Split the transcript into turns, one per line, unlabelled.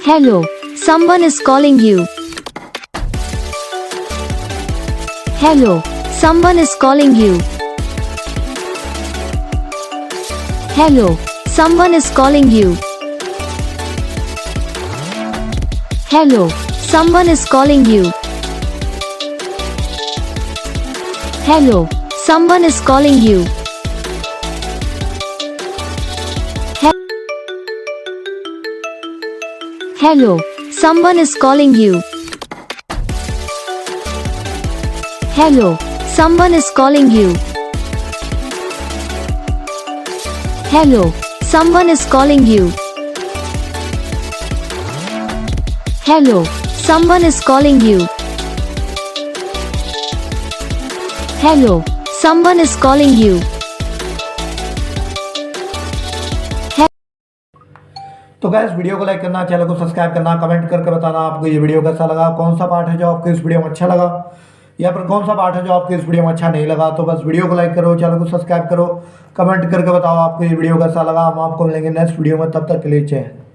Hello, someone is calling you. Hello, someone is calling you. Hello, someone is calling you. Hello, someone is calling you. Hello, someone is calling you. Hello, someone is calling you. Hello, someone is calling you. Hello, someone is calling you. Hello, someone is calling you. Hello, someone is calling you.
तो guys video को like करना, channel को subscribe करना, comment करके बताना आपको ये video कैसा लगा, कौन सा पार्ट है जो आपको इस वीडियो में अच्छा लगा या फिर कौन सा पार्ट है जो आपको इस वीडियो में अच्छा नहीं लगा। तो बस वीडियो को लाइक करो, चैनल को सब्सक्राइब करो, कमेंट करके बताओ आपको ये वीडियो कैसा लगा। हम आपको मिलेंगे नेक्स्ट वीडियो में, तब तक के लिए जय हिंद।